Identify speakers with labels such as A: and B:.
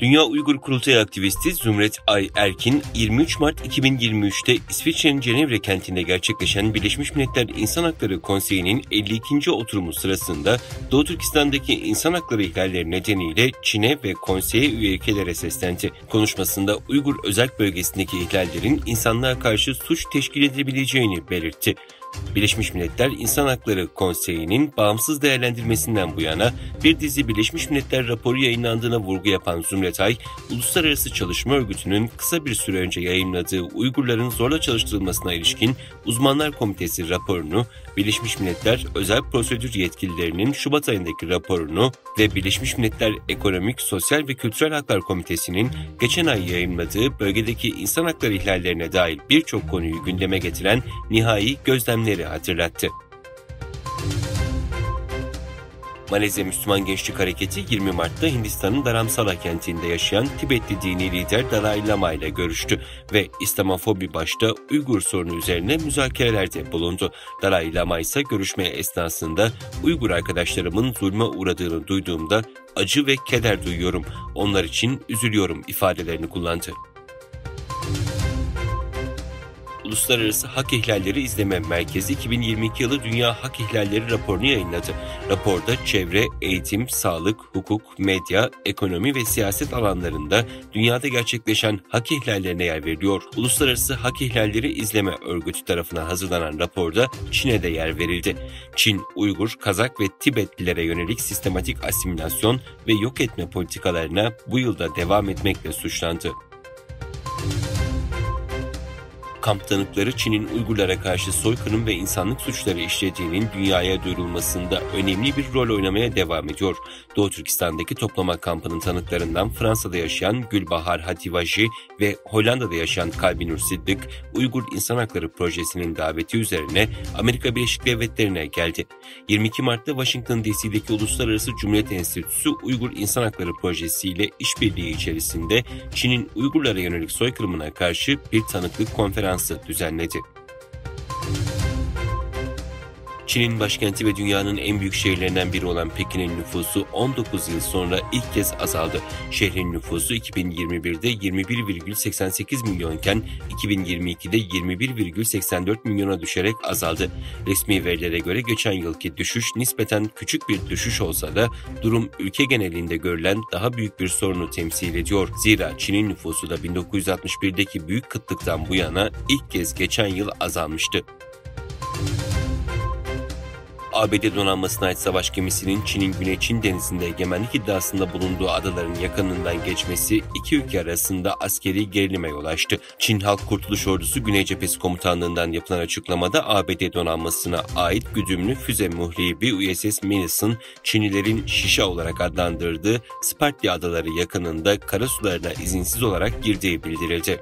A: Dünya Uygur Kurultayı aktivisti Zümret Ay Erkin, 23 Mart 2023'te İsviçre'nin Cenevre kentinde gerçekleşen Birleşmiş Milletler İnsan Hakları Konseyi'nin 52. oturumu sırasında Doğu Türkistan'daki insan hakları ihlalleri nedeniyle Çin'e ve konseye üye ülkelere seslendi. Konuşmasında Uygur özerk bölgesindeki ihlallerin insanlığa karşı suç teşkil edebileceğini belirtti. Birleşmiş Milletler İnsan Hakları Konseyi'nin bağımsız değerlendirmesinden bu yana bir dizi Birleşmiş Milletler raporu yayınlandığına vurgu yapan Zümret Ay, Uluslararası Çalışma Örgütü'nün kısa bir süre önce yayımladığı Uygurların zorla çalıştırılmasına ilişkin Uzmanlar Komitesi raporunu, Birleşmiş Milletler Özel Prosedür Yetkililerinin Şubat ayındaki raporunu ve Birleşmiş Milletler Ekonomik, Sosyal ve Kültürel Haklar Komitesi'nin geçen ay yayımladığı bölgedeki insan hakları ihlallerine dair birçok konuyu gündeme getiren nihai gözlemleri hatırlattı. Malezya Müslüman Gençlik Hareketi 20 Mart'ta Hindistan'ın Dharamsala kentinde yaşayan Tibetli dini lider Dalai Lama ile görüştü ve İslamofobi başta Uygur sorunu üzerine müzakerelerde bulundu. Dalai Lama ise görüşme esnasında Uygur arkadaşlarımın zulme uğradığını duyduğumda acı ve keder duyuyorum, onlar için üzülüyorum ifadelerini kullandı. Uluslararası Hak İhlalleri İzleme Merkezi 2022 yılı Dünya Hak İhlalleri raporunu yayınladı. Raporda çevre, eğitim, sağlık, hukuk, medya, ekonomi ve siyaset alanlarında dünyada gerçekleşen hak ihlallerine yer veriliyor. Uluslararası Hak İhlalleri İzleme Örgütü tarafından hazırlanan raporda Çin'e de yer verildi. Çin, Uygur, Kazak ve Tibetlilere yönelik sistematik asimilasyon ve yok etme politikalarına bu yılda devam etmekle suçlandı. Kamp tanıkları Çin'in Uygurlara karşı soykırım ve insanlık suçları işlediğinin dünyaya duyurulmasında önemli bir rol oynamaya devam ediyor. Doğu Türkistan'daki toplama kampının tanıklarından Fransa'da yaşayan Gülbahar Hativaji ve Hollanda'da yaşayan Kalbinur Siddik, Uygur İnsan Hakları Projesi'nin daveti üzerine Amerika Birleşik Devletleri'ne geldi. 22 Mart'ta Washington DC'deki Uluslararası Cumhuriyet Enstitüsü Uygur İnsan Hakları Projesi ile işbirliği içerisinde Çin'in Uygurlara yönelik soykırımına karşı bir tanıklık konferansı düzenledi. Çin'in başkenti ve dünyanın en büyük şehirlerinden biri olan Pekin'in nüfusu 19 yıl sonra ilk kez azaldı. Şehrin nüfusu 2021'de 21,88 milyonken 2022'de 21,84 milyona düşerek azaldı. Resmi verilere göre geçen yılki düşüş nispeten küçük bir düşüş olsa da durum ülke genelinde görülen daha büyük bir sorunu temsil ediyor. Zira Çin'in nüfusu da 1961'deki büyük kıtlıktan bu yana ilk kez geçen yıl azalmıştı. ABD donanmasına ait savaş gemisinin Çin'in Güney Çin Denizi'nde egemenlik iddiasında bulunduğu adaların yakınından geçmesi iki ülke arasında askeri gerilime yol açtı. Çin Halk Kurtuluş Ordusu Güney Cephesi Komutanlığı'ndan yapılan açıklamada ABD donanmasına ait güdümlü füze muhribi USS Madison, Çinlilerin Şişa olarak adlandırdığı Spratly adaları yakınında karasularına izinsiz olarak girdiği bildirildi.